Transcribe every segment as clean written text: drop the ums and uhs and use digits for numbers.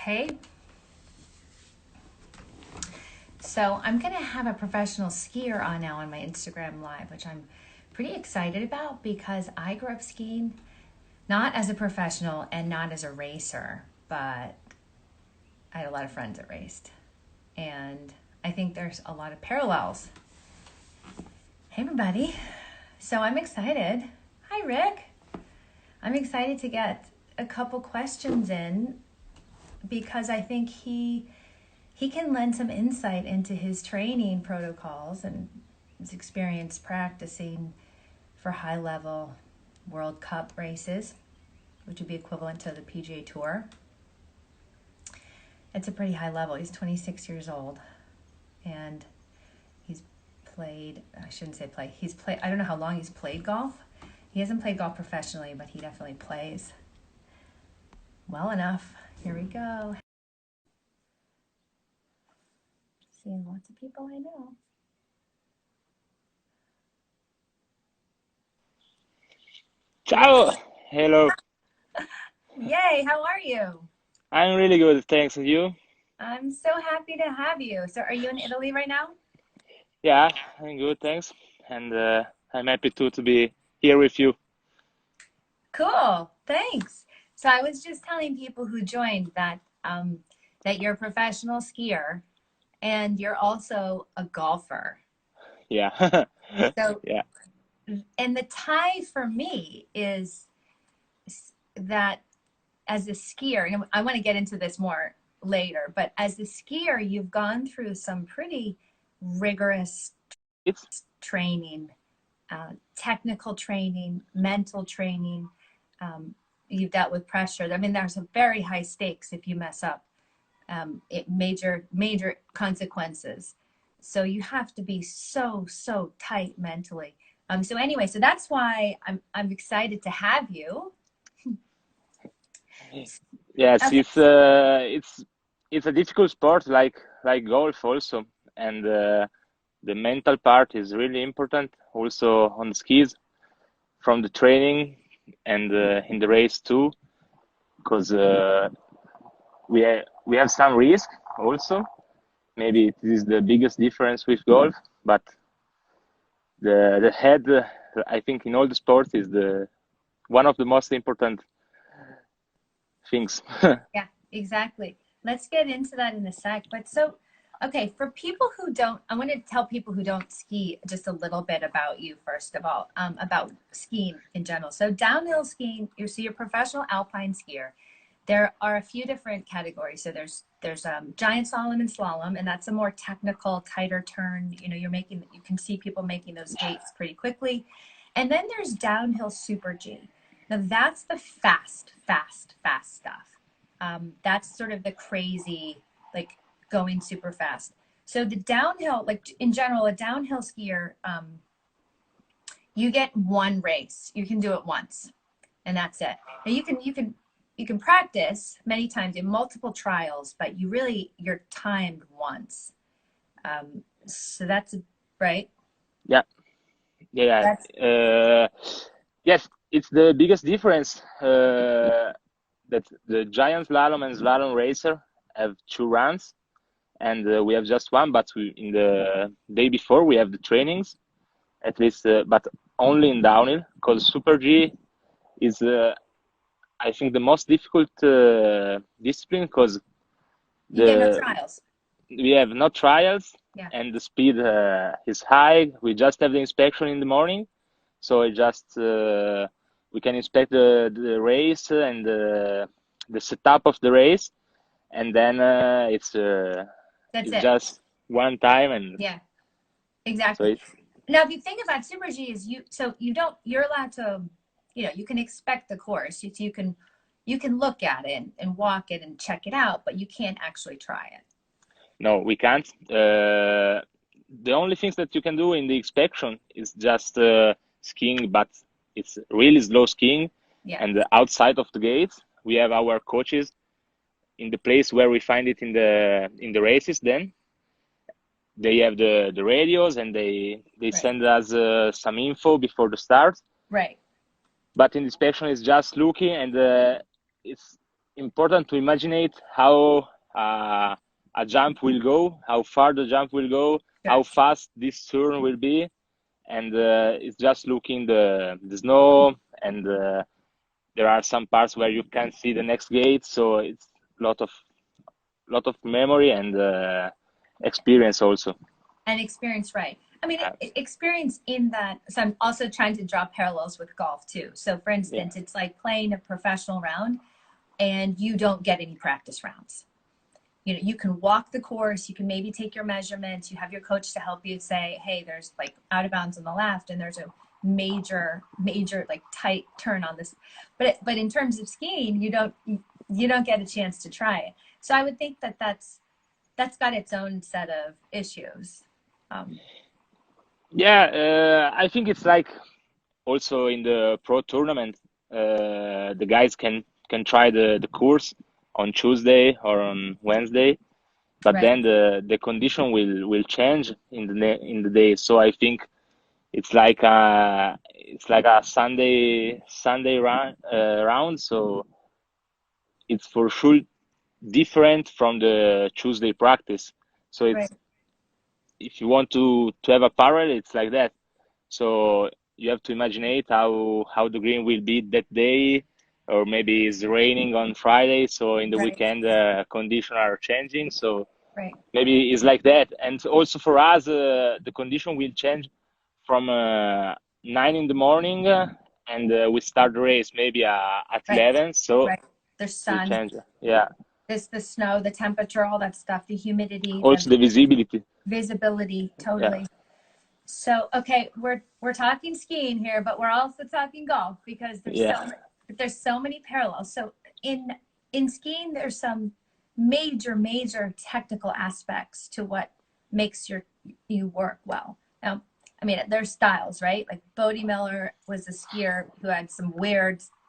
Hey, so I'm going to have a professional skier on now on my Instagram Live, which I'm pretty excited about because I grew up skiing not as a professional and not as a racer, but I had a lot of friends that raced. And I think there's a lot of parallels. Hey, everybody. So I'm excited. Hi, Rick. I'm excited to get a couple questions in because I think he can lend some insight into his training protocols and his experience practicing for high level World Cup races, which would be equivalent to the PGA Tour. It's a pretty high level. He's 26 years old and he's played, I shouldn't say play, he's played, I don't know how long he's played golf. He hasn't played golf professionally, but he definitely plays well enough. Here we go. Seeing lots of people I know. Ciao! Hello. Yay, how are you? I'm really good, thanks. And you? I'm so happy to have you. So are you in Italy right now? Yeah, I'm good, thanks. And I'm happy to be here with you. Cool. Thanks. So I was just telling people who joined that you're a professional skier and you're also a golfer. Yeah. So Yeah. and the tie for me is that as a skier, and I want to get into this more later, but as a skier, you've gone through some pretty rigorous It's training, technical training, mental training. You've dealt with pressure. I mean, there's a very high stakes if you mess up. It major consequences. So you have to be so tight mentally. So anyway, so that's why I'm excited to have you. yes, Okay. it's a difficult sport like golf also, and the mental part is really important also on the skis from the training and in the race too, because we have some risk also. Maybe it is the biggest difference with golf, but the head, I think, in all the sports is the one of the most important things. Yeah, exactly. Let's get into that in a sec. But so, okay, for people who don't, I want to tell people who don't ski just a little bit about you, first of all, about skiing in general. So, downhill skiing, you're a professional alpine skier. There are a few different categories. So there's giant slalom and slalom, and that's a more technical, tighter turn. You know, you can see people making those gates pretty quickly. And then there's downhill super G. Now that's the fast stuff. That's sort of the crazy, like going super fast. So the downhill, like in general, a downhill skier, you get one race. You can do it once, and that's it. Now you can practice many times in multiple trials, but you're timed once. So that's right. Yeah, yeah, That's yeah. Yes, it's the biggest difference that the giant slalom and slalom racer have two runs, and we have just one. But in the day before, we have the trainings at least, but only in downhill because Super G is I think the most difficult discipline because you get no the trials. we have no trials Yeah, and the speed is high. We just have the inspection in the morning, so it just we can inspect the race and the setup of the race, and then that's it's it. just one time, and Yeah, so exactly. it's Now, if you think about super G, you're allowed to, you can expect the course. You can look at it and walk it and check it out, but you can't actually try it. no, we can't. The only things that you can do in the inspection is just skiing, but it's really slow skiing. Yeah, And outside of the gates, we have our coaches in the place where we find it in the races. Then they have the radios and they right, send us some info before the start. right. But in the inspection, it's just looking and it's important to imagine how a jump will go, how far the jump will go, Sure. how fast this turn will be, and it's just looking the snow, and there are some parts where you can't see the next gate, so it's lot of memory and experience also. And experience, right? I mean, Yeah. experience in that. So I'm also trying to draw parallels with golf too. So for instance, Yeah. it's like playing a professional round and you don't get any practice rounds. You know, you can walk the course, you can maybe take your measurements, you have your coach to help you say, hey, there's like out of bounds on the left and there's a major like tight turn on this. But in terms of skiing, you don't get a chance to try it. So I would think that that's got its own set of issues. Yeah, I think it's like also in the pro tournament, the guys can try the course on Tuesday or on Wednesday, but Right. then the condition will change in the day. So I think it's like a Sunday round. So it's for sure different from the Tuesday practice. So Right. it's if you want to have a parallel, it's like that. So you have to imagine how the green will be that day, or maybe it's raining on Friday, so in the Right. weekend conditions are changing. So Right. maybe it's like that. And also for us, the condition will change from 9 in the morning, and we start the race maybe at Right. 11. So Right. There's it will sun, change. Yeah. there's the snow, the temperature, all that stuff, the humidity, the Also the visibility. visibility, Yeah. totally. So, okay, we're talking skiing here, but we're also talking golf because Yeah. there's so many parallels. So in skiing, there's some major technical aspects to what makes you work well. Now, I mean, there's styles, right? Like Bodie Miller was a skier who had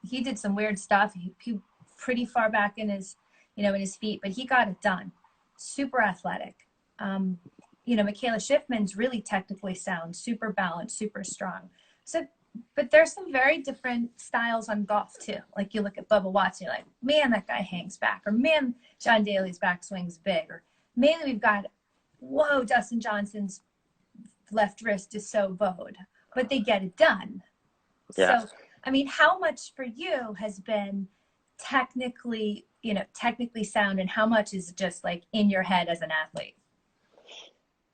he did some weird stuff. He pretty far back in his, in his feet, but he got it done. Super athletic. Michaela Schiffman's really technically sound, super balanced, super strong. So, but there's some very different styles on golf too. Like you look at Bubba Watson, you're like, man, that guy hangs back, or man, John Daly's backswing's big, or mainly we've got, whoa, Dustin Johnson's left wrist is so bowed, but they get it done. Yeah. So, I mean, how much for you has been technically sound, and how much is just like in your head as an athlete?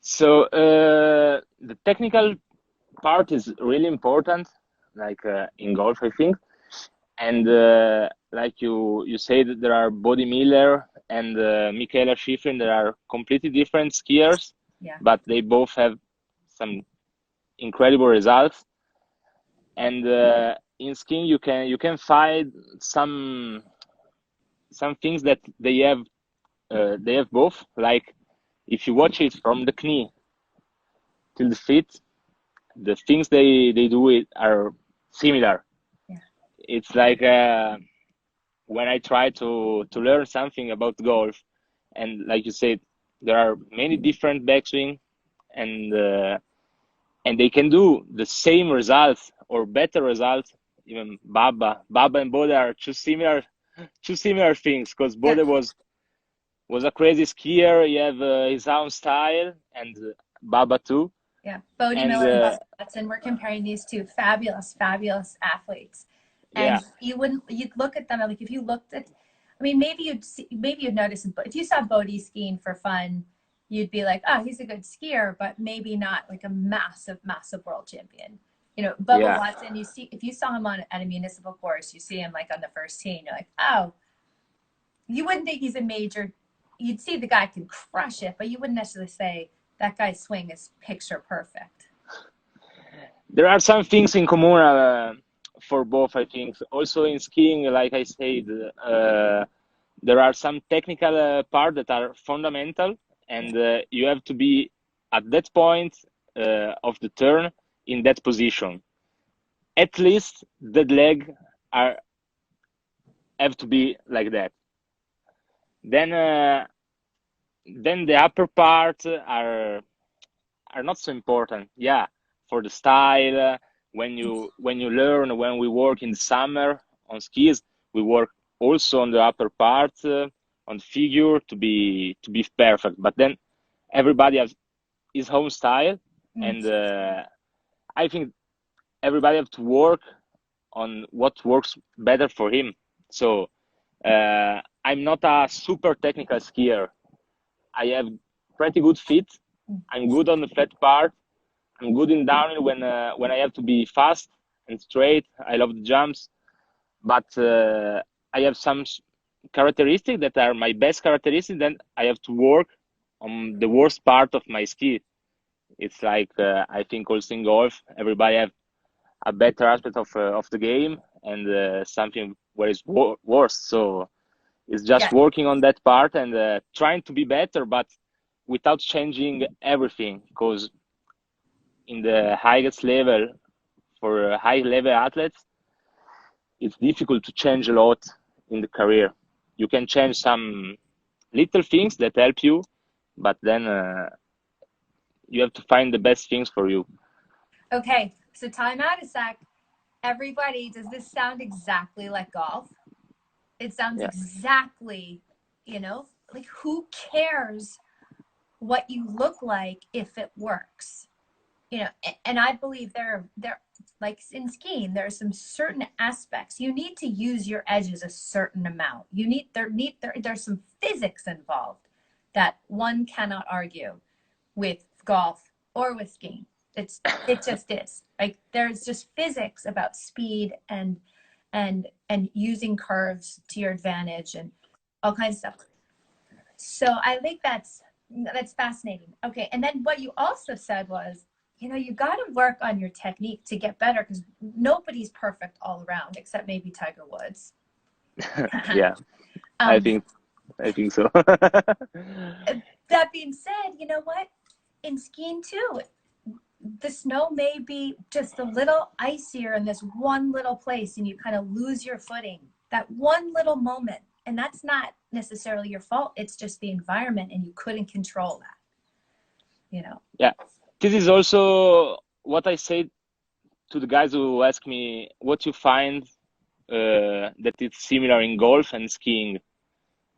So the technical part is really important, like in golf, I think. And like you say that there are Bodie Miller and Michaela Schifrin, that are completely different skiers, Yeah. but they both have some incredible results. And in skiing, you can find some things that they have both. Like if you watch it from the knee till the feet, the things they do are similar. Yeah. It's like when I try to learn something about golf, and like you said, there are many different backswing, and and they can do the same results or better results. Even Baba and Bode are two similar things, because Yeah. Bode was a crazy skier. He have his own style, and Baba too. Yeah, Bodie And Miller and Bubba Watson. We're comparing these two fabulous athletes, and yeah, you'd look at them, like if you looked at, I mean, maybe you'd notice, but if you saw Bodie skiing for fun, you'd be like, oh, he's a good skier, but maybe not like a massive world champion. Bubba yeah. Watson, if you saw him at a municipal course, you see him like on the first tee, and you're like, oh, you wouldn't think he's a major. You'd see the guy can crush it, but you wouldn't necessarily say that guy's swing is picture perfect. There are some things in common for both, I think. Also in skiing, like I said, there are some technical parts that are fundamental, and you have to be at that point of the turn in that position. At least the leg have to be like that. Then the upper part are not so important. Yeah, for the style. When you learn, when we work in the summer on skis, we work also on the upper part, on figure to be perfect. But then everybody has his own style, and I think everybody have to work on what works better for him. So I'm not a super technical skier. I have pretty good feet. I'm good on the flat part. I'm good in downhill when I have to be fast and straight. I love the jumps, but I have some characteristics that are my best characteristics. Then I have to work on the worst part of my ski. It's like I think also in golf, everybody have a better aspect of the game and something where it's worse. So it's just Yeah. working on that part and trying to be better, but without changing everything. Because in the highest level, for high level athletes, it's difficult to change a lot in the career. You can change some little things that help you, but then you have to find the best things for you. Okay, so time out a sec. Everybody, does this sound exactly like golf? It sounds Yeah. exactly, you know, like who cares what you look like if it works? You know, and I believe there like in skiing, there are some certain aspects. You need to use your edges a certain amount. There's some physics involved that one cannot argue with golf or with skiing. It just is. Like there's just physics about speed and using curves to your advantage and all kinds of stuff. So I think that's fascinating. Okay, and then what you also said was, you know, you got to work on your technique to get better because nobody's perfect all around except maybe Tiger Woods. Yeah, I um, think so. that being said, you know what? In skiing too, the snow may be just a little icier in this one little place and you kind of lose your footing. That one little moment. And that's not necessarily your fault. It's just the environment and you couldn't control that, you know? Yeah, this is also what I say to the guys who ask me what you find that it's similar in golf and skiing.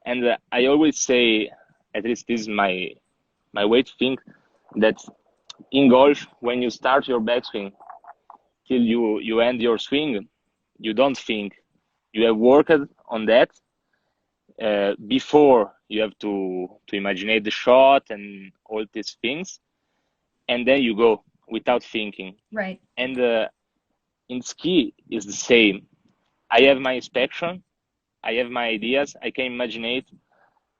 And I always say, at least this is my way to think, that in golf, when you start your backswing till you end your swing, you don't think. You have worked on that before you have to imagine the shot and all these things, and then you go without thinking. Right. And in ski is the same. I have my inspection, I have my ideas, I can imagine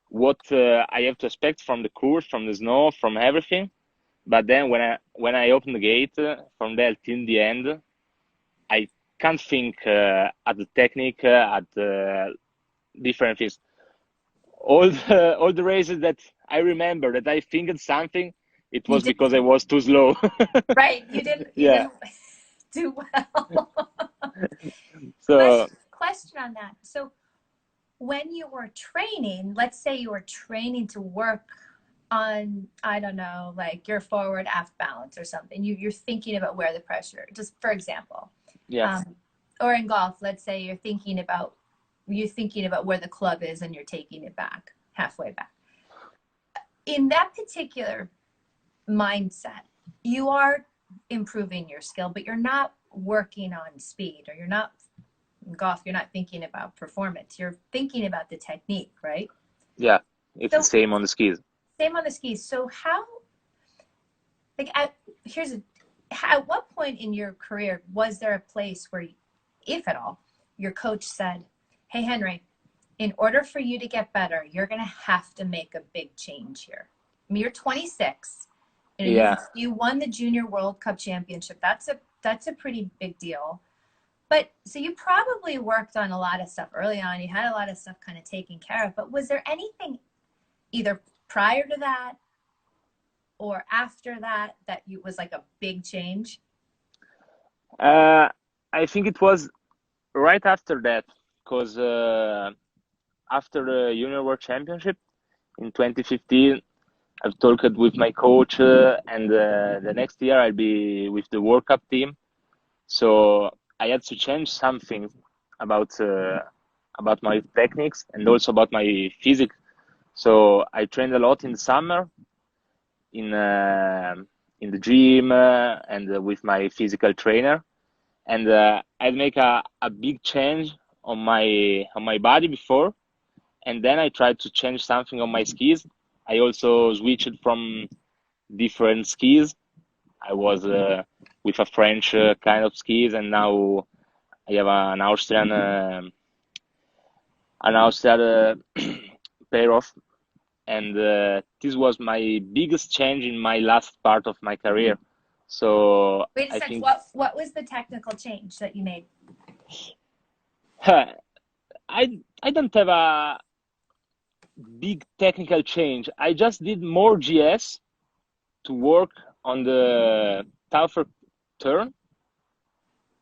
what I have to expect from the course, from the snow, from everything. But then when I open the gate from there till the end, I can't think at the technique, at the different things. All the races that I remember that I think something, it You was did because I was too slow. right. You Yeah. didn't do well. So Question on that. So when you were training, let's say you were training to work on, I don't know, like your forward aft balance or something, you're thinking about where the pressure, just for example. yeah, Or in golf, let's say you're thinking about where the club is and you're taking it back, halfway back. In that particular mindset, you are improving your skill, but you're not working on speed, or you're not in golf, you're not thinking about performance. You're thinking about the technique, right? yeah, it's the So same on the skis. same on the skis. So how, like, at what point in your career was there a place where, if at all, your coach said, "Hey, Henry, in order for you to get better, you're going to have to make a big change here." I mean, you're 26. You know, Yeah. you won the Junior World Cup Championship. That's a pretty big deal. But so you probably worked on a lot of stuff early on. You had a lot of stuff kind of taken care of. But was there anything either prior to that or after that you was like a big change? I think it was right after that, because after the Junior World Championship in 2015, I've talked with my coach, and the next year I'll be with the World Cup team. So I had to change something about about my techniques and also about my physics. So I trained a lot in the summer in uh, in the gym and with my physical trainer, and I'd make a big change on my body before, and then I tried to change something on my skis. I also switched from different skis. I was with a French kind of skis, and now I have an Austrian pair of, and this was my biggest change in my last part of my career. So Wait a I sec. think What was the technical change that you made? I don't have a big technical change. I just did more GS to work on the tougher turn,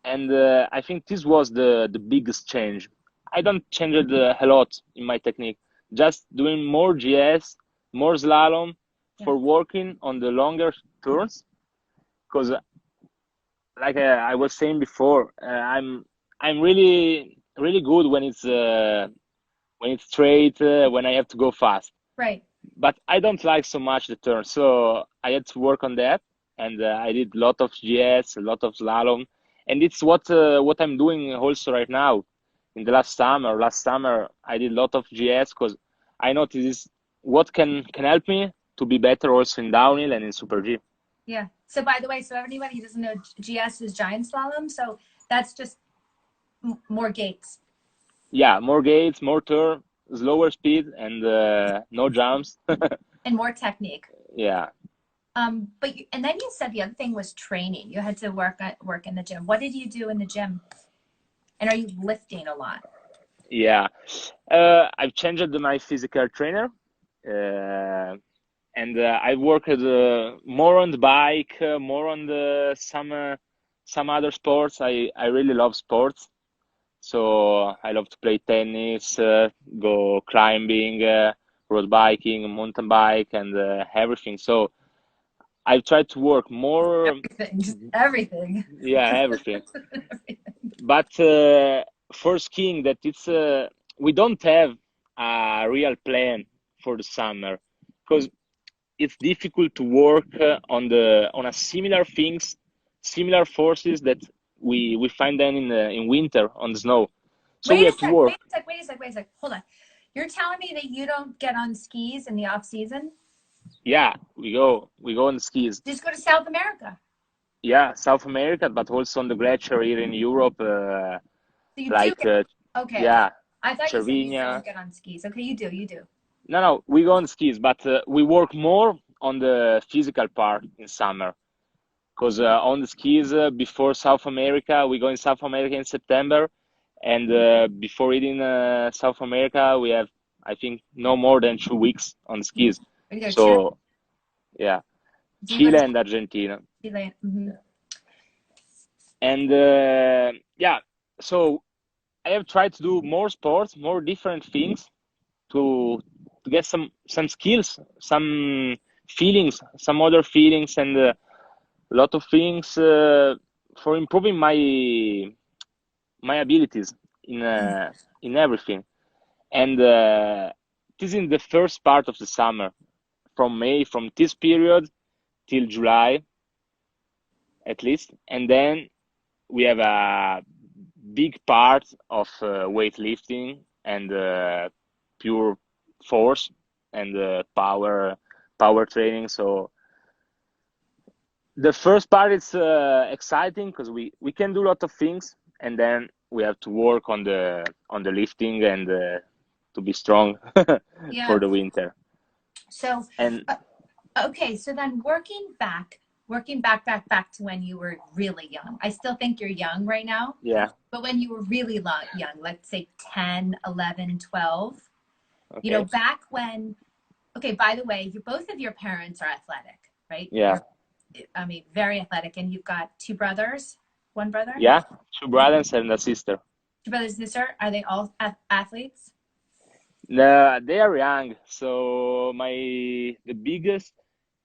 and I think this was the biggest change. I don't change it a lot in my technique. Just doing more GS, more slalom Yeah. for working on the longer turns. Because, like I was saying before, I'm really good when it's straight, when I have to go fast. Right. But I don't like so much the turn, so I had to work on that, and I did a lot of GS, a lot of slalom, and it's what I'm doing also right now. In the last summer, I did a lot of GS because I noticed this what can help me to be better also in downhill and in Super G. Yeah. So by the way, so anybody who doesn't know, GS is giant slalom. So that's just more gates. Yeah, more gates, more turn, slower speed, and no jumps. And more technique. Yeah. But and then you said the other thing was training. You had to work in the gym. What did you do in the gym? And are you lifting a lot? Yeah, I've changed my physical trainer, and I worked more on the bike, more on the some other sports. I really love sports, so I love to play tennis, go climbing, road biking, mountain bike, and everything. So I try to work more, Everything, just everything. yeah, everything. But for skiing, that it's we don't have a real plan for the summer because it's difficult to work on a similar things, similar forces that we find them in winter on the snow. So we Wait a have to sec, work. wait a sec, wait a sec, wait a sec. Hold on. You're telling me that you don't get on skis in the off season? Yeah, we go on the skis. Just go to South America. Yeah, South America, but also on the glacier here in Europe, So you do like get, okay, okay. yeah, I thought you said you Cervinia. don't get on skis. Okay, you do, you do. No, we go on skis, but we work more on the physical part in summer. Because on the skis before South America, we go in South America in September, and before hitting South America, we have, I think, no more than 2 weeks on skis. Where do you go? Chile? So yeah, Do you go Chile to and Argentina, Chile? Mm-hmm. and yeah. So I have tried to do more sports, more different things to get some skills, some feelings, some other feelings, and a lot of things for improving my abilities in everything. And this is the first part of the summer, from May, from this period till July at least, and then we have a big part of weightlifting and pure force and power training. So the first part is exciting because we can do a lot of things, and then we have to work on the lifting and to be strong Yeah. for the winter. So, And uh, okay. So then back to when you were really young. I still think you're young right now, yeah, but when you were really young, let's say 10, 11, 12, okay, back when, okay, by the way, both of your parents are athletic, right? yeah, I mean, very athletic. And you've got two brothers, one brother, yeah, two brothers and a sister. two brothers and sister. Are they all athletes? No, they are young. So the biggest,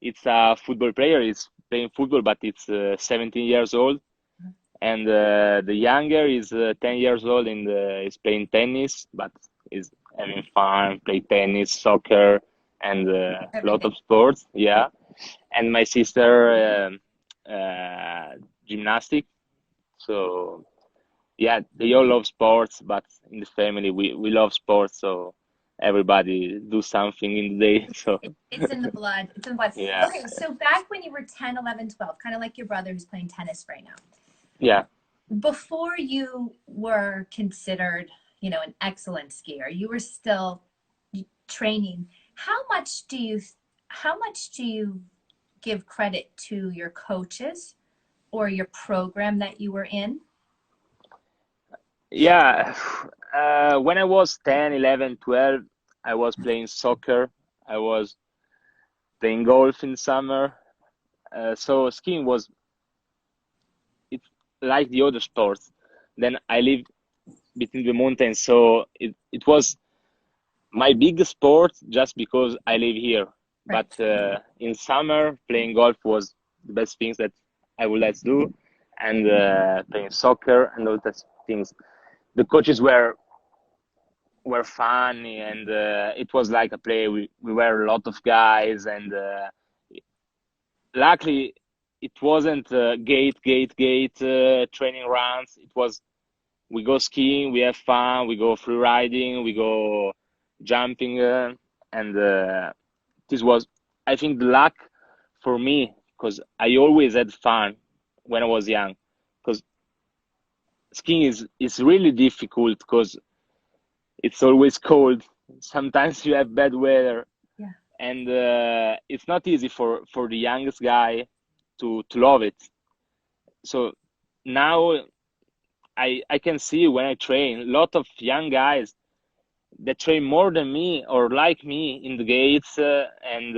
it's a football player. It's playing football, but it's 17 years old, and the younger is 10 years old and is playing tennis, but is having fun, play tennis, soccer, and a lot Everything. of sports. Yeah, and my sister gymnastic. So yeah, they all love sports, but in the family we love sports, so everybody do something in the day. So It's in the blood. It's in the blood. yeah, Okay, so back when you were 10, 11, 12, kind of like your brother who's playing tennis right now. yeah, Before you were considered, an excellent skier, you were still training. How much do you give credit to your coaches or your program that you were in? yeah. When I was 10, 11, 12, I was playing soccer. I was playing golf in summer. So skiing was it's like the other sports. Then I live between the mountains, so it was my biggest sport just because I live here. But Right. in summer, playing golf was the best things that I would like to do, and playing soccer and all those things. The coaches were funny, and it was like a play. We were a lot of guys, and luckily it wasn't gate training runs. It was we go skiing, we have fun, we go free riding, we go jumping, and this was, I think, the luck for me because I always had fun when I was young. Because skiing is really difficult because it's always cold. Sometimes you have bad weather, Yeah. and it's not easy for the youngest guy to love it. So now I can see when I train a lot of young guys that train more than me or like me in the gates, and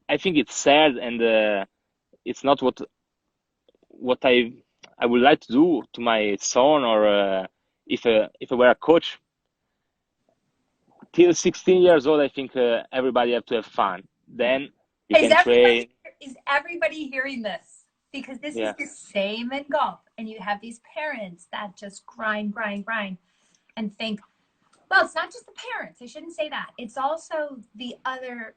I think it's sad, and it's not what I would like to do to my son, or if I were a coach. Till 16 years old, I think everybody have to have fun. Then you Is can everybody train. is everybody hearing this? Because this is Yeah, the same in golf, and you have these parents that just grind, grind, grind, and think, well, it's not just the parents. I shouldn't say that. It's also the other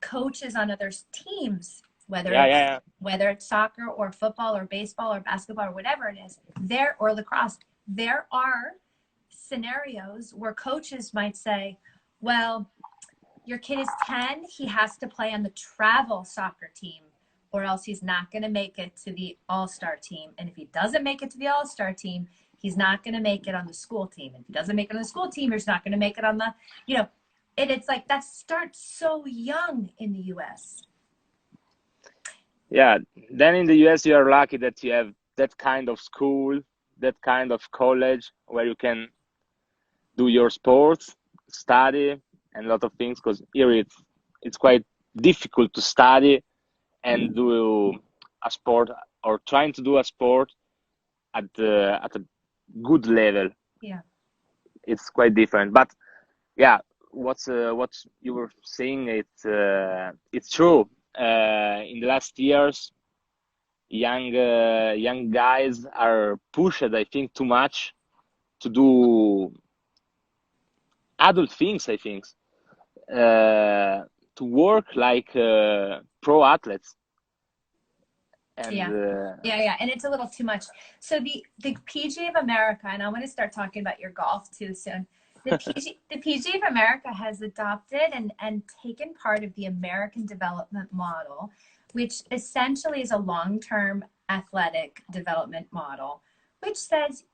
coaches on other teams, whether yeah, it's yeah, whether it's soccer or football or baseball or basketball or whatever it is, there or lacrosse. There are scenarios where coaches might say, well, your kid is 10, he has to play on the travel soccer team, or else he's not going to make it to the all-star team. And if he doesn't make it to the all-star team, he's not going to make it on the school team. And if he doesn't make it on the school team, he's not going to make it on the, and it's like that starts so young in the US. yeah. Then in the US, you are lucky that you have that kind of school, that kind of college where you can do your sports, study, and a lot of things. Because here it's quite difficult to study and do a sport, or trying to do a sport at a good level. Yeah. It's quite different. But yeah, what you were saying, it's true. In the last years, young guys are pushed, I think, too much to do adult things. I think to work like pro athletes, and Yeah. Yeah, and it's a little too much. So the PGA of America, and I'm going to start talking about your golf too soon. The PGA of America has adopted and taken part of the American development model, which essentially is a long-term athletic development model, which says,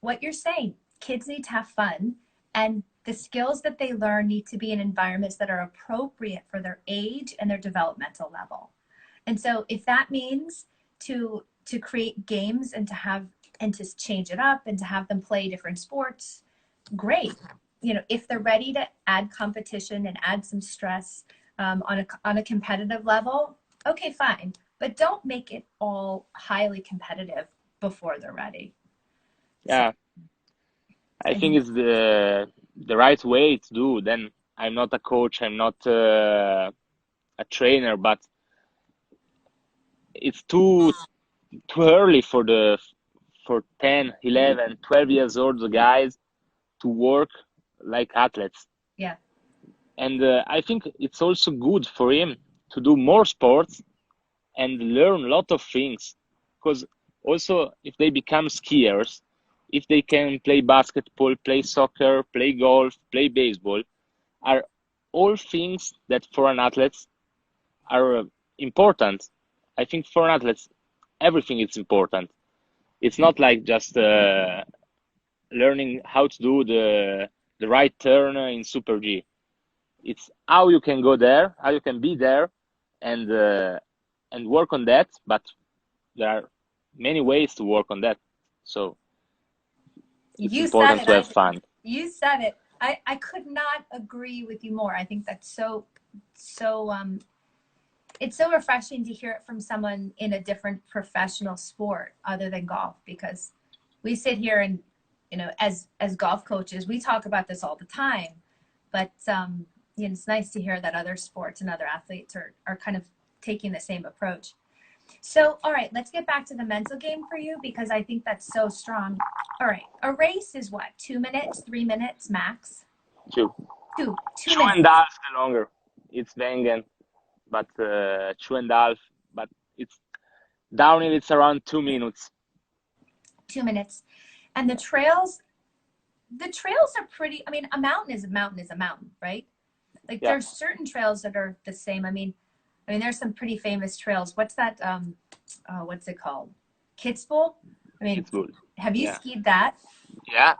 what you're saying, kids need to have fun, and the skills that they learn need to be in environments that are appropriate for their age and their developmental level. And so if that means to create games and to change it up and to have them play different sports, great. If they're ready to add competition and add some stress on a competitive level, okay, fine. But don't make it all highly competitive before they're ready. So yeah, I I think think it's the right way to do. Then I'm not a coach, I'm not a trainer, but it's too too early for 10, 11, 12 years old guys to work like athletes. Yeah. And I think it's also good for him to do more sports and learn a lot of things. Because also, if they become skiers, if they can play basketball, play soccer, play golf, play baseball, are all things that for an athlete are important. I think for an athlete, everything is important. It's not like just learning how to do the right turn in Super G. It's how you can go there, how you can be there, and work on that. But there are many ways to work on that. So it's You said important it, to have Isaac. fun. You said it. I could not agree with you more. I think that's so it's so refreshing to hear it from someone in a different professional sport other than golf, because we sit here and, you know, as golf coaches, we talk about this all the time, but you know, it's nice to hear that other sports and other athletes are kind of taking the same approach. So, all right, let's get back to the mental game for you, because I think that's so strong. All right, a race is what, 2 minutes, 3 minutes max? Two, Two two and minutes. a half the longer. It's Wengen, but 2.5. But it's downhill. It's around 2 minutes. 2 minutes. And the trails are pretty, I mean, a mountain is a mountain is a mountain, right? Like Yeah, there's certain trails that are the same. I mean, there's some pretty famous trails. What's that? Oh, what's it called? Kitzbühel. I mean, it's good. have you Yeah, skied that? yeah,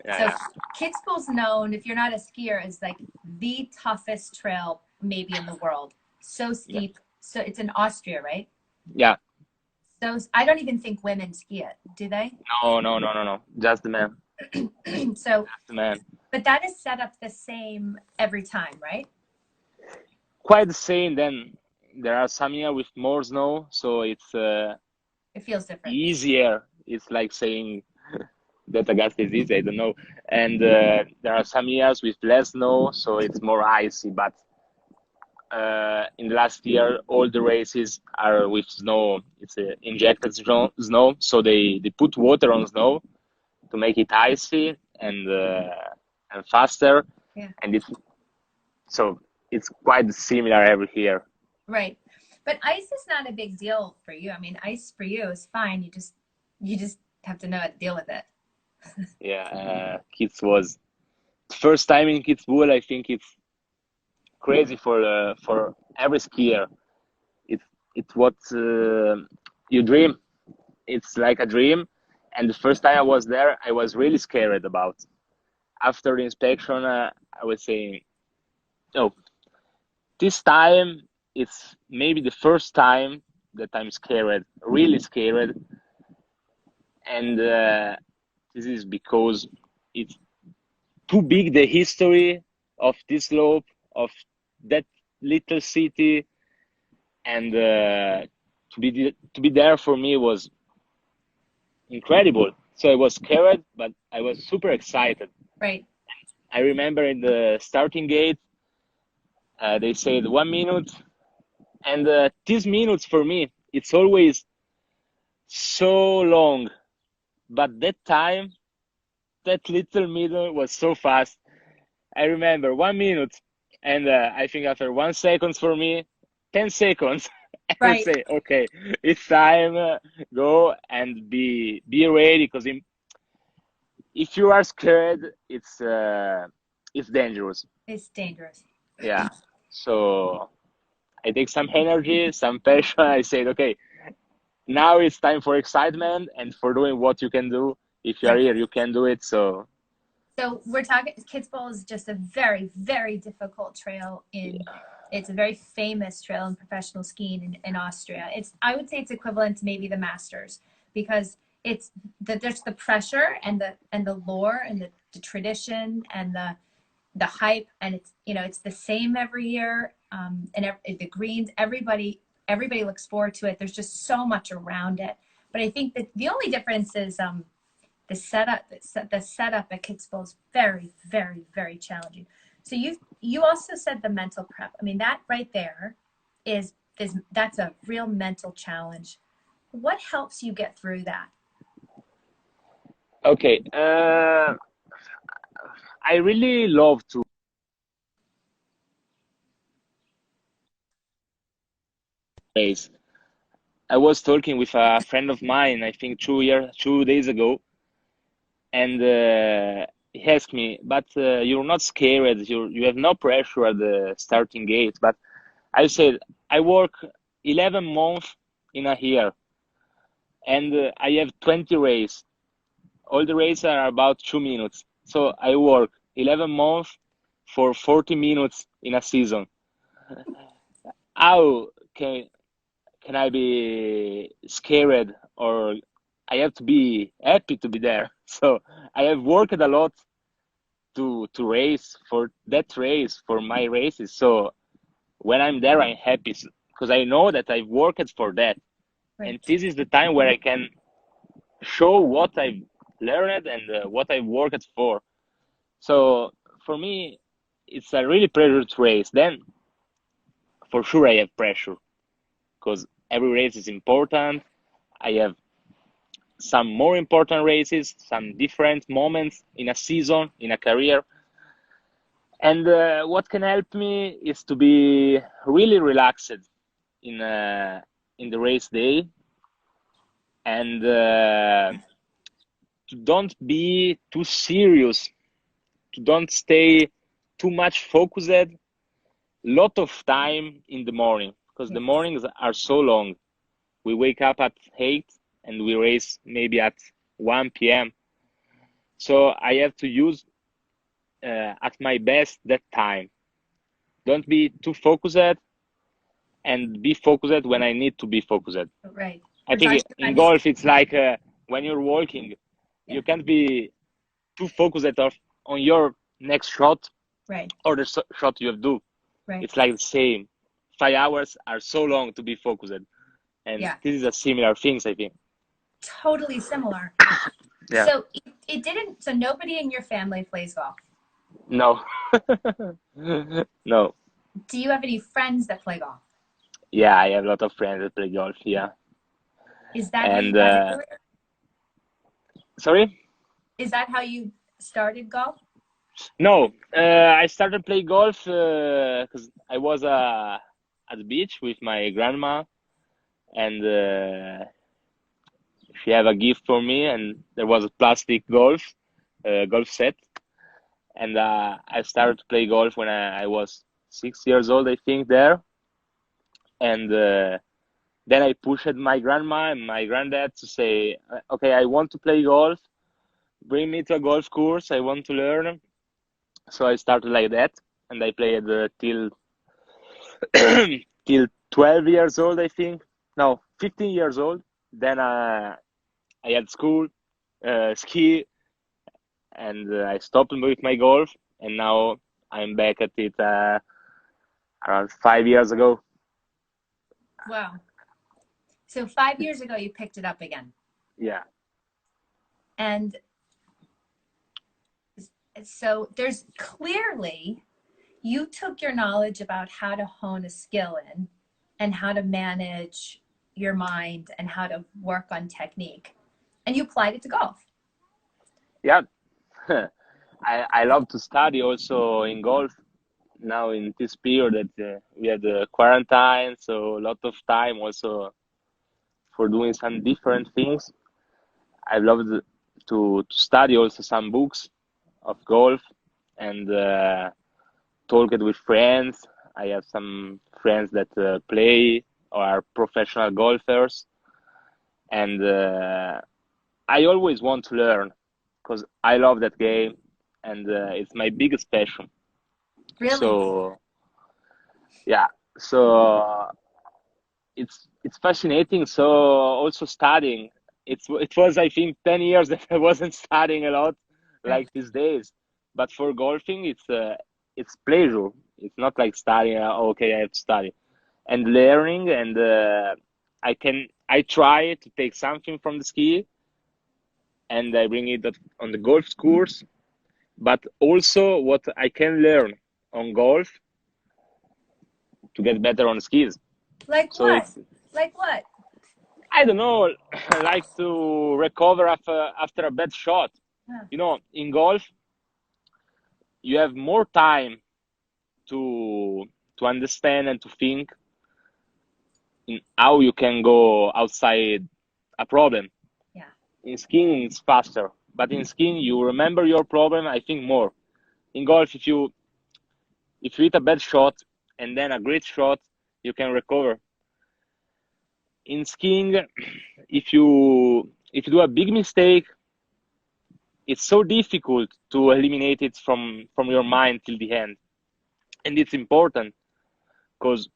yeah, So yeah, Kitzbühel's known, if you're not a skier, as like the toughest trail maybe in the world. So yeah, steep. So it's in Austria, right? yeah. So I don't even think women ski it, do they? No, no, no, no, no. Just the man. So, Just the man. but that is set up the same every time, right? Quite the same. Then there are some years with more snow, so it's It feels different. easier. It's like saying that Augusta is easy. I don't know. And there are some years with less snow, so it's more icy. But in the last year, all the races are with snow. It's injected snow, so they put water on snow to make it icy and faster. Yeah. And it's quite similar every year. Right. But ice is not a big deal for you. I mean, ice for you is fine. You just have to know how to deal with it. Yeah, Kids was the first time in Kitzbühel. I think it's crazy for every skier. It's what you dream. It's like a dream. And the first time I was there, I was really scared about. After the inspection, I was saying, no, this time it's maybe the first time that I'm scared, really scared. And this is because it's too big, the history of this slope, of that little city, and to be there for me was incredible. So I was scared, but I was super excited. Right. I remember in the starting gate, they said 1 minute, and these minutes for me, it's always so long. But that time, that little minute was so fast. I remember 1 minute, and I think after 1 second for me, 10 seconds. I would Right. say, okay, it's time. Go and be ready, because if you are scared, it's dangerous. It's dangerous. Yeah. So I take some energy, some passion. I said, okay, now it's time for excitement and for doing what you can do. If you are Right. here, you can do it. So So we're talking, Kitzbühel is just a very, very difficult trail it's a very famous trail in professional skiing in Austria. I would say it's equivalent to maybe the Masters, because it's that there's the pressure and the lore and the tradition and the hype, and it's, you know, it's the same every year. The greens, everybody looks forward to it. There's just so much around it. But I think that the only difference is the setup at Kitzbühel is very, very, very challenging. So you also said the mental prep. I mean, that right there is that's a real mental challenge. what helps you get through that? Okay, I really love to race. I was talking with a friend of mine, I think 2 days ago, and he asked me, "But you're not scared? You have no pressure at the starting gate?" But I said, "I work 11 months in a year, and I have 20 races. All the races are about 2 minutes. So I work 11 months for 40 minutes in a season. How can I be scared, or I have to be happy to be there?" So I have worked a lot to race for that race, for my races. So when I'm there, I'm happy because I know that I've worked for that. And Right. this is the time where I can show what I've learned and what I've worked for. So for me, it's a really pressure to race. Then for sure I have pressure because every race is important. I have some more important races, some different moments in a season, in a career. And what can help me is to be really relaxed in in the race day, and to don't be too serious, to don't stay too much focused. Lot of time in the morning because the Yes. mornings are so long. We wake up at 8 and we race maybe at 1 p.m. So I have to use at my best that time. Don't be too focused and be focused when I need to be focused. Right. I Protect think your in mental. golf it's like when you're walking, Yeah. you can't be too focused on your next shot Right. or the shot you have to do. Right. It's like the same. 5 hours are so long to be focused, and Yeah. this is a similar things, I think. Totally similar. Yeah. So it didn't, so nobody in your family plays golf. No. No. Do you have any friends that play golf? Yeah, I have a lot of friends that play golf. Yeah, Is that how you and got into it? sorry. Is that how you started golf? No, I started play golf because I was at the beach with my grandma, and she had a gift for me, and there was a plastic golf set, and I started to play golf when I was 6 years old, I think, there, and then I pushed my grandma and my granddad to say, "Okay, I want to play golf. Bring me to a golf course. I want to learn." So I started like that, and I played till till 12 years old, I think. No, 15 years old. Then I had school, ski, and I stopped with my golf, and now I'm back at it around 5 years ago. Wow. So 5 years ago, you picked it up again. Yeah, And so there's clearly, you took your knowledge about how to hone a skill in and how to manage your mind and how to work on technique, and you applied it to golf. yeah. I love to study also in golf now in this period that we had the quarantine, so a lot of time also for doing some different things. I loved to study also some books of golf and talk it with friends. I have some friends that play or are professional golfers, and I always want to learn because I love that game, and it's my biggest passion. Really? So yeah, so it's fascinating. So also studying, it was I think 10 years that I wasn't studying a lot Right. like these days. But for golfing, it's pleasure. It's not like studying. Okay, I have to study and learning, and I try to take something from the ski and I bring it on the golf course. But also what I can learn on golf to get better on skis. Like So what? it's Like what? I don't know, like to recover after a bad shot. Huh. In golf, you have more time to understand and to think in how you can go outside a problem. Yeah. In skiing, it's faster, but in skiing, you remember your problem, I think, more. In golf, if you hit a bad shot and then a great shot, you can recover. In skiing, if you do a big mistake, it's so difficult to eliminate it from your mind till the end. And it's important because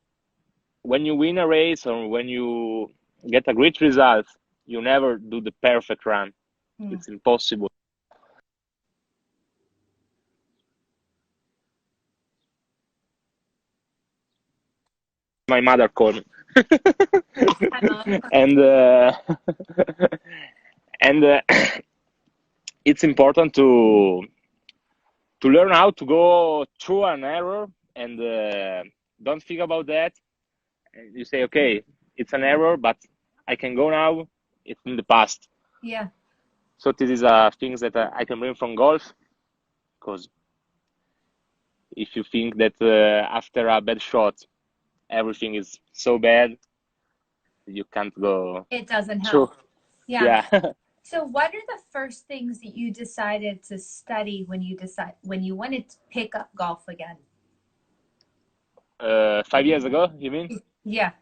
when you win a race or when you get a great result, you never do the perfect run. Hmm. It's impossible. My mother called me. Hi, Mom. and and it's important to learn how to go through an error and don't think about that. And you say, okay, it's an error, but I can go now. It's in the past. Yeah. So this is things that I can bring from golf. Because if you think that after a bad shot everything is so bad, you can't go It doesn't through. help. Yeah. Yeah. So what are the first things that you decided to study when you wanted to pick up golf again? 5 years ago, you mean? Yeah.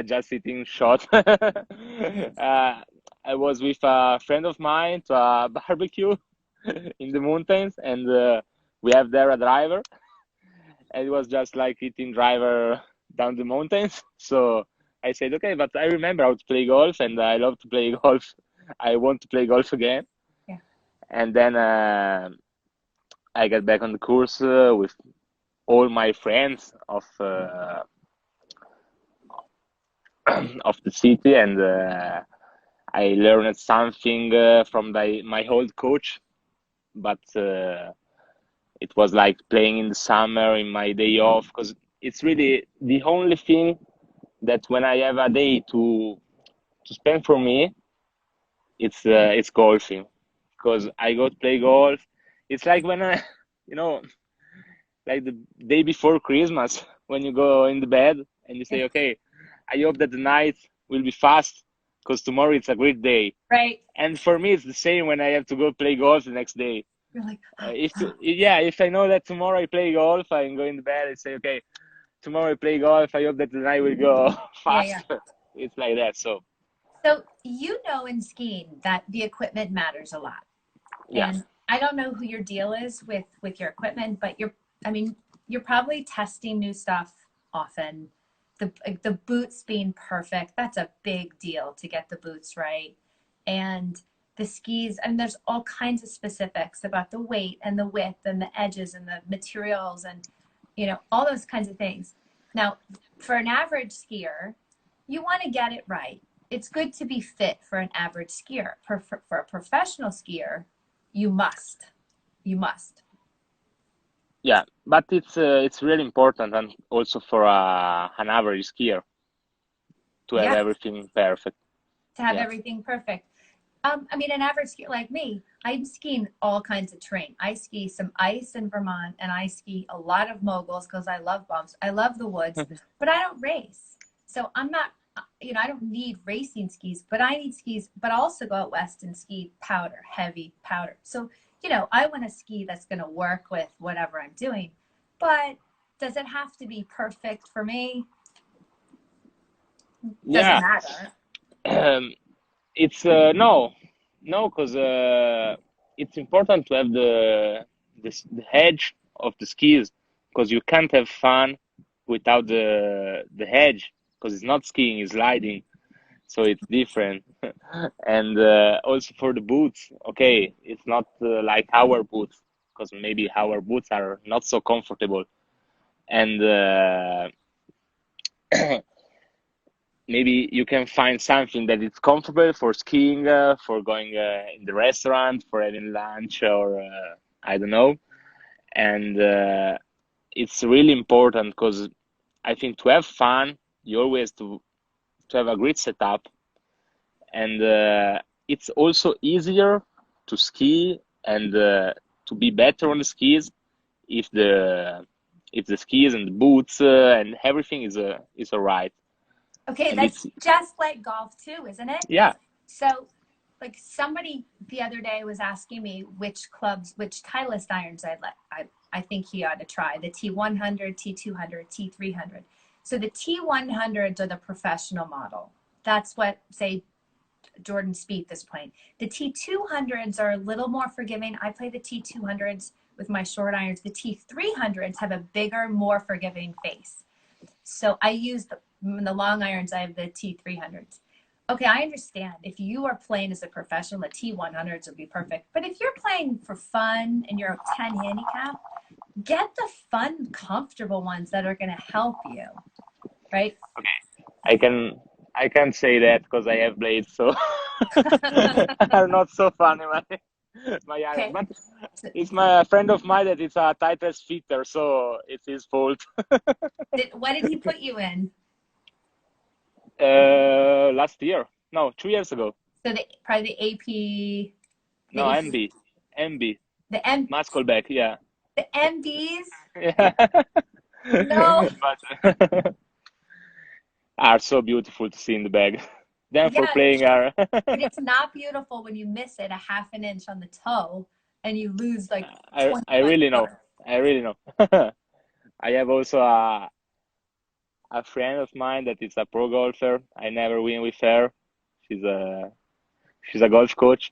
Just hitting shot. I was with a friend of mine to a barbecue in the mountains, and we have there a driver, and it was just like hitting driver down the mountains. So I said, okay, but I remember how to play golf, and I love to play golf. I want to play golf again. Yeah. And then I got back on the course with all my friends of the city, and I learned something from my old coach, but it was like playing in the summer in my day off because it's really the only thing that when I have a day to spend for me, it's golfing because I go to play golf. It's like when I, you know, like the day before Christmas when you go in the bed and you Yeah. say, okay, I hope that the night will be fast because tomorrow it's a great day. Right. And for me, it's the same when I have to go play golf the next day. You're like, If I know that tomorrow I play golf, I can go in the bed and say, okay, tomorrow I play golf. I hope that the night will go yeah, yeah. fast. It's like that. So So you know in skiing that the equipment matters a lot. yeah, And I don't know who your deal is with your equipment, but I mean, you're probably testing new stuff often. The boots being perfect, that's a big deal to get the boots right. And the skis, and there's all kinds of specifics about the weight and the width and the edges and the materials and all those kinds of things. Now, for an average skier, you want to get it right. It's good to be fit for an average skier. For a professional skier, you must. You must. yeah. But it's really important, and also for an average skier to have Yeah, everything perfect. to have Yeah. everything perfect. I mean, an average skier like me, I'm skiing all kinds of terrain. I ski some ice in Vermont, and I ski a lot of moguls because I love bumps. I love the woods, but I don't race. So I'm not, I don't need racing skis, but I need skis, but I also go out west and ski powder, heavy powder. So, I want a ski that's going to work with whatever I'm doing. But does it have to be perfect for me? Doesn't Yeah. matter. It's no, because it's important to have the hedge of the skis, because you can't have fun without the hedge, because it's not skiing, it's sliding, so it's different. And also for the boots, okay, it's not like our boots, because maybe our boots are not so comfortable, and maybe you can find something that is comfortable for skiing, for going in the restaurant, for having lunch, or I don't know. And it's really important because I think to have fun, you always to have a great setup. and it's also easier to ski and to be better on the skis if the skis and the boots and everything is alright. Okay, And that's it's just like golf too, isn't it? yeah. So, like somebody the other day was asking me which Titleist irons I think he ought to try, the T100, T200, T300. So the T100s are the professional model. That's what, say, Jordan Spieth is playing. The T200s are a little more forgiving. I play the T200s with my short irons. The T300s have a bigger, more forgiving face. So I use the long irons. I have the T300s. Okay, I understand. If you are playing as a professional, the T100s would be perfect. But if you're playing for fun and you're a 10 handicap, get the fun, comfortable ones that are going to help you, right? I can I can't say that because I have blades, so are not so fun in my iron. Okay. But it's my friend of mine that is a tightest fitter, so it's his fault. What did he put you in? Last year, no, 2 years ago. So probably the AP, No, the AP, MB, the M, Muscleback, yeah, the MBs. yeah. No, But are so beautiful to see in the bag. Then for yeah, playing are. but it's not beautiful when you miss it a half an inch on the toe and you lose like I 20 I bucks really know. worth. I really know. I have also a friend of mine that is a pro golfer. I never win with her. She's a she's a golf coach,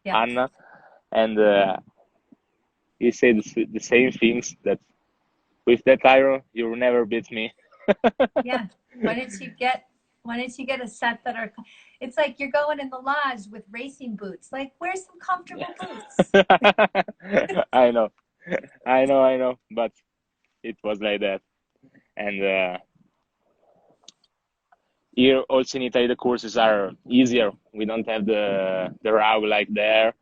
Yeah, Anna, and he said the same things that with that iron you'll never beat me. yeah. Why didn't you get? Why didn't you get a set that are? It's like you're going in the lodge with racing boots. Like, where's some comfortable boots? I know, I know, but it was like that. And here also in Italy the courses are easier. We don't have the route like there.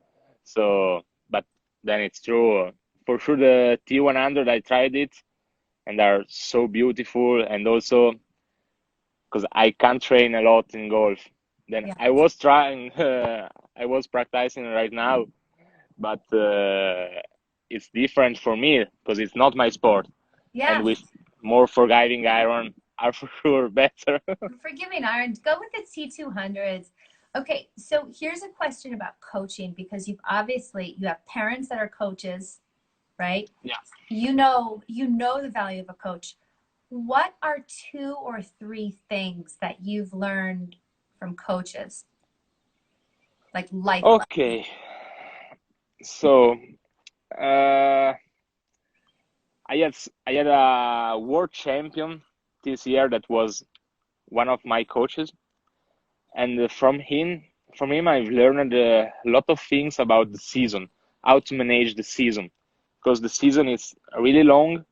So, but then it's true. For sure, the T100 I tried it and are so beautiful, and also because I can't train a lot in golf. Then Yeah, I was trying, I was practicing right now, but it's different for me because it's not my sport, and yeah. with more forgiving iron are for sure better. Forgiving irons. Go with the T200s. Okay, so here's a question about coaching because you have parents that are coaches, right? Yeah. You know the value of a coach. What are 2 or 3 things that you've learned from coaches, like life lessons? Okay, so uh, I had a world champion this year that was one of my coaches, and from him I've learned a lot of things about the season, how to manage the season, because the season is really long,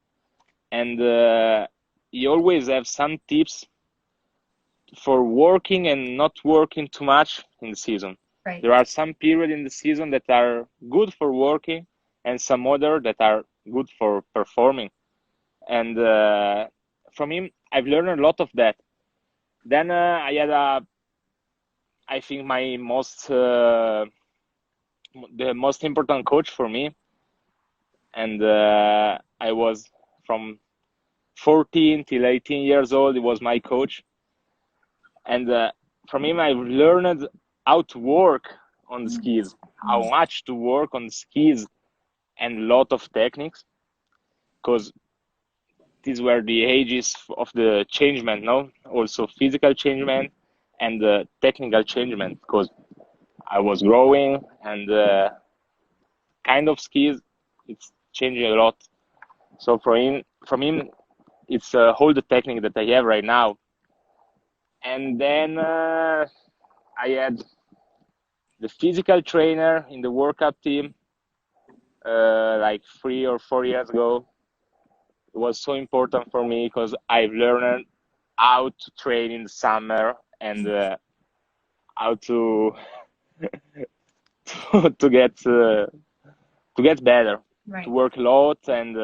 and you always have some tips for working and not working too much in the season. Right. There are some periods in the season that are good for working, and some other that are good for performing. And from him, I've learned a lot of that. Then I think the most important coach for me, and I was from 14 till 18 years old. He was my coach, and from him I've learned how to work on the skis, how much to work on the skis, and a lot of techniques, because these were the ages of the changement, no? Also physical changement and technical changement, because I was growing and kind of skis, it's changing a lot. So from him, it's all the technique that I have right now. And then I had the physical trainer in the workout team like 3 or 4 years ago. It was so important for me because I've learned how to train in the summer and how to get better, to Right. work a lot, and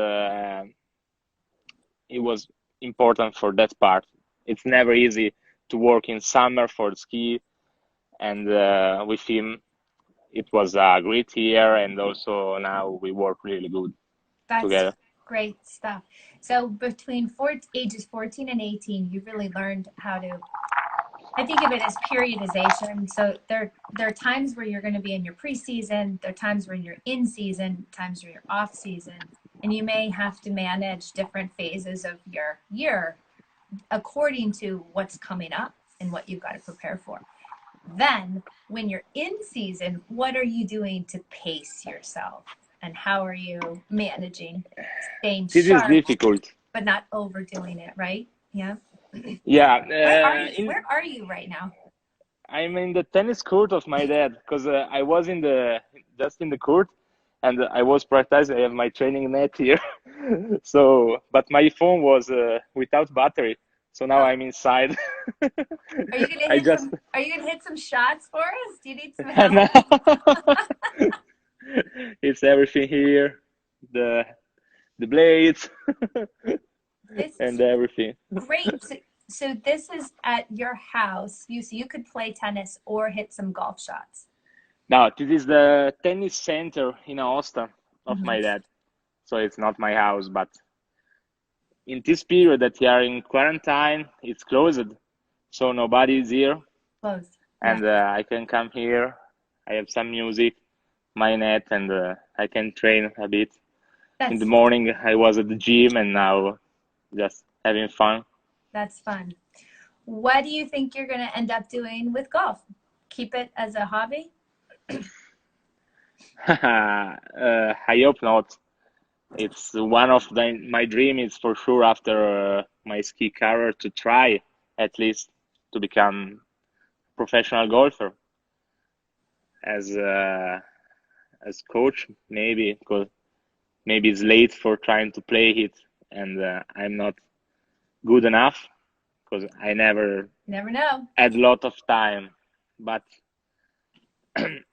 it was important for that part. It's never easy to work in summer for ski, and with him it was a great year, and also now we work really good That's together. great stuff. So between ages 14 and 18, you really learned how to, I think of it as periodization. So there are times where you're going to be in your preseason, there are times when you're in season, times where you're off season, and you may have to manage different phases of your year according to what's coming up and what you've got to prepare for. Then when you're in season, what are you doing to pace yourself? And how are you managing staying This is sharp, difficult. but not overdoing it, right? Yeah. Yeah, Where are you right now? I'm in the tennis court of my dad because I was just in the court, and I was practicing. I have my training net here, so but my phone was without battery, so now Oh, I'm inside. are you gonna I hit just some? Are you gonna hit some shots for us? Do you need some help? it's everything here, the the blades This is and everything. great. So this is at your house. So you could play tennis or hit some golf shots. Now this is the tennis center in Aosta of Mm-hmm. my dad, so it's not my house, but in this period that we are in quarantine, it's closed, so nobody is here, Closed. Yeah. and I can come here. I have some music, my net, and I can train a bit. In the That's morning, I was at the gym, and now just having fun. fun. What do you think you're gonna end up doing with golf? Keep it as a hobby? I hope not. It's one of my dream is for sure after my ski career to try at least to become professional golfer as coach maybe because maybe it's late for trying to play it and I'm not good enough because I never Never know. had a lot of time, but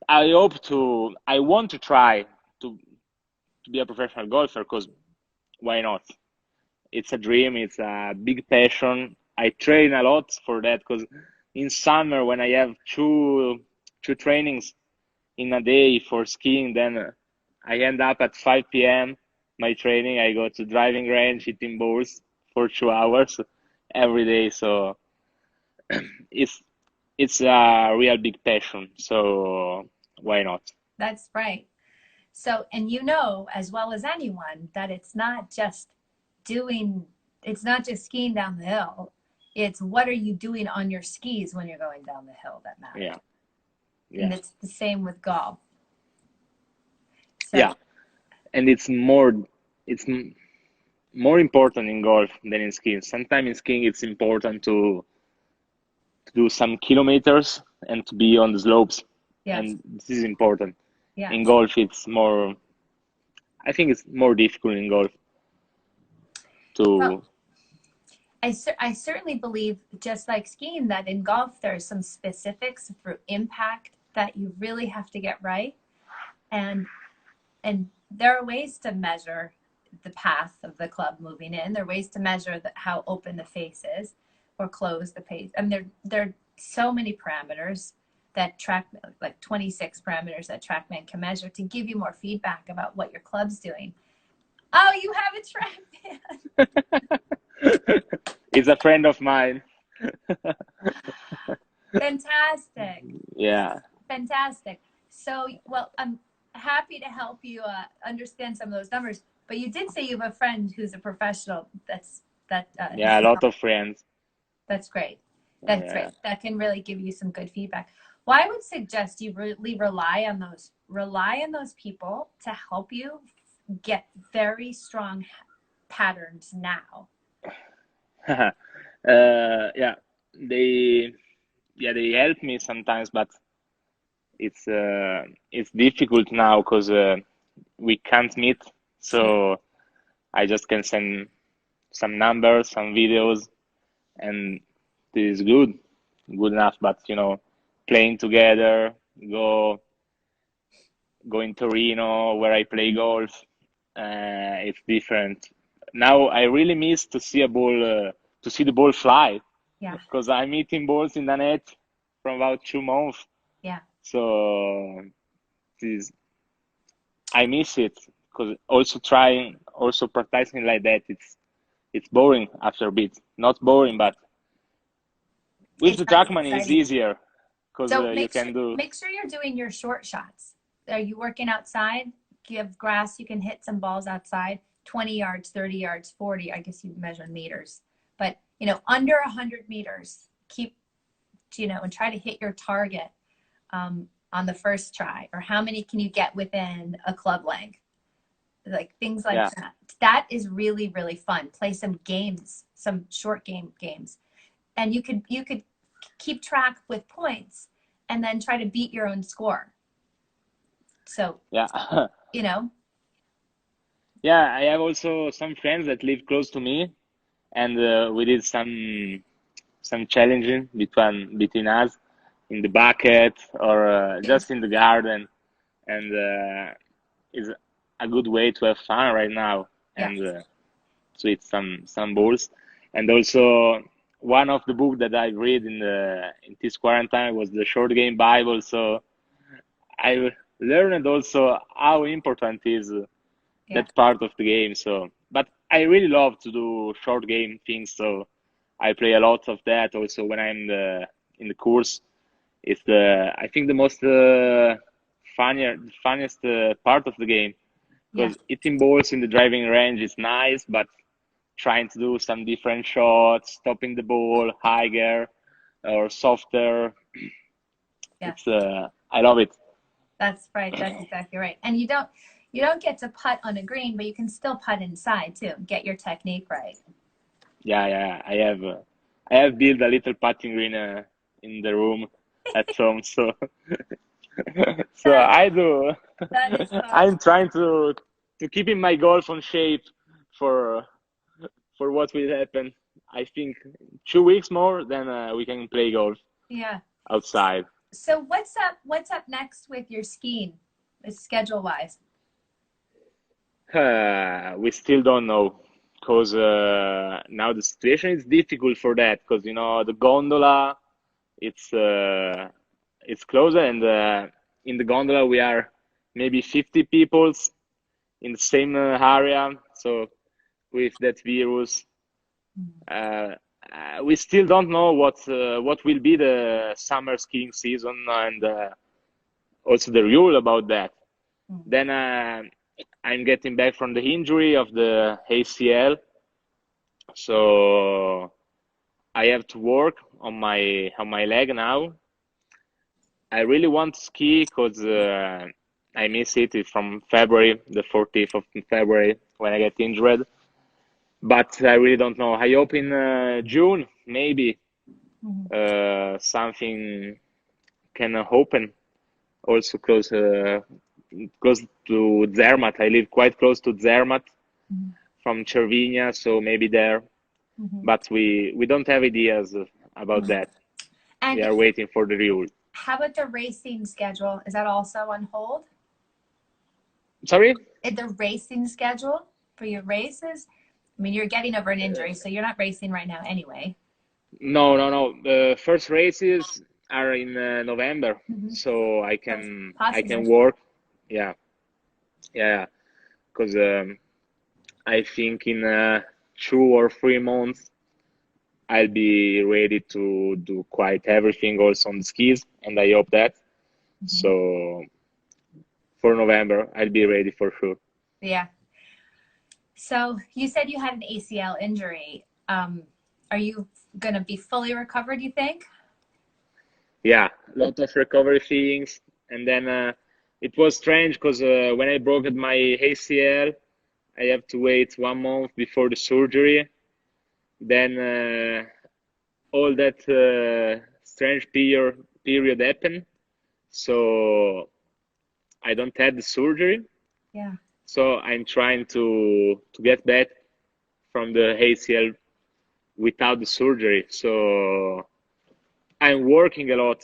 I want to try to be a professional golfer because why not? It's a dream, it's a big passion. I train a lot for that because in summer when I have two trainings in a day for skiing, then I end up at 5 p.m. my training. I go to driving range, hitting balls for 2 hours every day. So it's it's a real big passion. So why not? That's right. So, and you know as well as anyone that it's not just skiing down the hill. It's what are you doing on your skis when you're going down the hill that matters. Yeah, And yeah, it's the same with golf. So, yeah. And it's more important in golf than in skiing. Sometimes in skiing it's important to do some kilometers and to be on the slopes, yes, and this is important. In yes. golf, it's more. I think it's more difficult in golf Well, to. I certainly believe, just like skiing, that in golf there are some specifics for impact that you really have to get right. And there are ways to measure the path of the club moving in. There are ways to measure how open the face is or close the face. I mean, there are so many parameters that like 26 parameters that TrackMan can measure to give you more feedback about what your club's doing. Oh, you have a TrackMan. It's a friend of mine. Fantastic. Yeah, Fantastic. So, well, I'm happy to help you understand some of those numbers. But you did say you have a friend who's a professional. yeah, a lot of friends. That's great. That's Yeah. great. That can really give you some good feedback. Well, I would suggest you really rely on those people to help you get very strong patterns now. Yeah, they they help me sometimes, but it's difficult now because we can't meet. Yeah. So I just can send some numbers, some videos, and this is good enough. But playing together, go in Torino where I play golf, it's different. Now I really miss to see to see the ball fly Yeah. because I'm hitting balls in the net from about 2 months. Yeah. So this, I miss it because also trying, also practicing like that, it's boring after a bit. Not boring, but with It's the not as TrackMan it's exciting. easier because So you can do. make sure you're doing your short shots. Are you working outside? Do you have grass? You can hit some balls outside, 20 yards, 30 yards, 40. I guess you measure in meters. But, under 100 meters, keep, and try to hit your target on the first try. Or how many can you get within a club length? Like things like Yeah, that. That is really, really fun. Play some games, some short games. And you could keep track with points and then try to beat your own score. So, yeah. you know, Yeah, I have also some friends that live close to me, and we did some challenging between us in the bucket or just in the garden, and it's a good way to have fun right now and yes. to eat some balls. And also one of the book that I read in this quarantine was the Short Game Bible. So I learned also how important is Yeah. that part of the game. So, but I really love to do short game things. So I play a lot of that. Also, when I'm in the course, it's the I think the most funniest part of the game Yeah. because hitting balls in the driving range is nice, but trying to do some different shots, stopping the ball higher or softer, Yes. it's I love it. That's right. That's exactly right. And you don't get to putt on a green, but you can still putt inside too. Get your technique right. Yeah, yeah. I have built a little putting green in the room at home, so so That I do. that is fun. I'm trying to keep in my golf on shape for for what will happen. I think 2 weeks more, then we can play golf Yeah. outside. So what's up next with your skiing, schedule wise? We still don't know because now the situation is difficult for that because the gondola it's uh, it's closer and in the gondola we are maybe 50 people in the same area. So with that virus, uh, we still don't know what will be the summer skiing season and also the rule about that. Then I'm getting back from the injury of the ACL, so I have to work on my leg now. I really want to ski because I miss it. It's from February, the 14th of February when I get injured. But I really don't know. I hope in June maybe Mhm. something can open. Also close to Zermatt. I live quite close to Zermatt Mhm. from Cervinia, so maybe there. Mhm. But we don't have ideas about Mhm. that. We And are waiting for the rule. how about the racing schedule? Is that also on hold? Sorry? The racing schedule for your races? I mean, you're getting over an injury, so you're not racing right now anyway. No, no, no. The first races are in November, Mm-hmm. so So I possibly. can work. Yeah, yeah. Because I think in 2 or 3 months I'll be ready to do quite everything also on the skis, and I hope that. Mm-hmm. So for November I'll be ready for sure. Yeah. So you said you had an ACL injury. Are you going to be fully recovered, you think? Yeah, a lot of recovery things, and then it was strange because when I broke my ACL, I have to wait 1 month before the surgery. Then all that strange period happened, so I don't have the surgery. Yeah. So I'm trying to get back from the ACL without the surgery. So I'm working a lot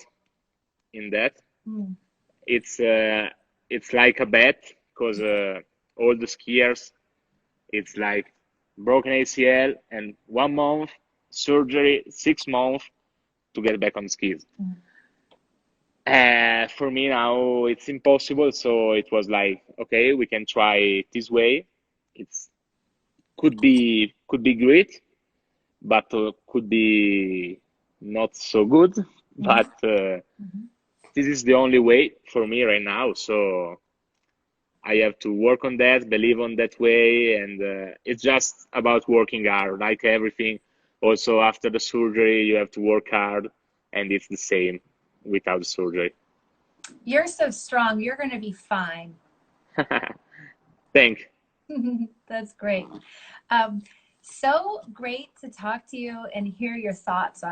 in that. Mm. It's uh, it's like a bet because all the skiers, it's like broken ACL and 1 month surgery, 6 months to get back on skis. Mm. For me now, it's impossible. So it was like, okay, we can try it this way. It's could be great, but could be not so good. Mhm, But mhm. this is the only way for me right now. So I have to work on that, believe on that way, and it's just about working hard, like everything. Also, after the surgery, you have to work hard, and it's the same without the surgery. You're so strong. You're going to be fine. Thank. That's great. Um, so great to talk to you and hear your thoughts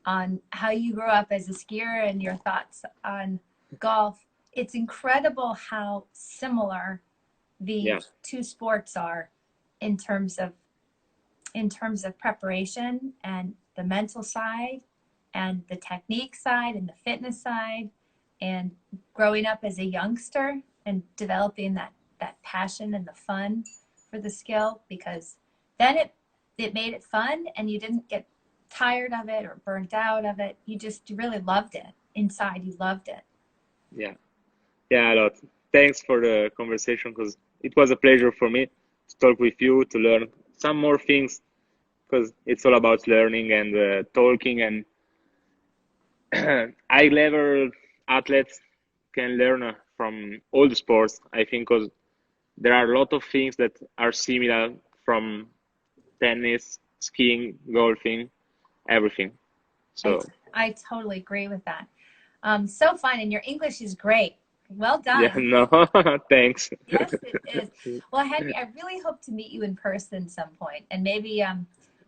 on how you grew up as a skier and your thoughts on golf. It's incredible how similar the Yeah, two sports are in terms of preparation and the mental side and the technique side and the fitness side and growing up as a youngster and developing that passion and the fun for the skill, because then it made it fun and you didn't get tired of it or burnt out of it. You really loved it inside. You loved it. yeah, yeah, a lot. Thanks for the conversation because it was a pleasure for me to talk with you, to learn some more things because it's all about learning and talking and high level athletes can learn from all the sports, I think, because there are a lot of things that are similar from tennis, skiing, golfing, everything. I So, I totally agree with that. So fun, and your English is great. Well yeah, done. no, thanks. Yes, it is. Well, Henry, I really hope to meet you in person some point, and maybe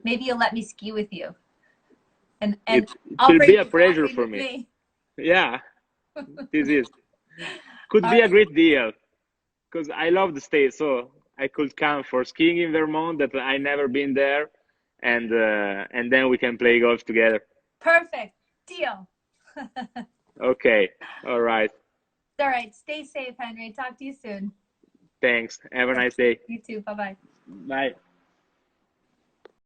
you'll let me ski with you, and It I'll will be bring a you pleasure golfing for with me. me. Yeah, this is could All be a right, great deal because I love the state, so I could come for skiing in Vermont that I never been there, and then we can play golf together. perfect deal. Okay, all right. All right, stay safe, Henry. Talk to you soon. Thanks. Have a Thanks. nice day. You too. Bye bye. Bye.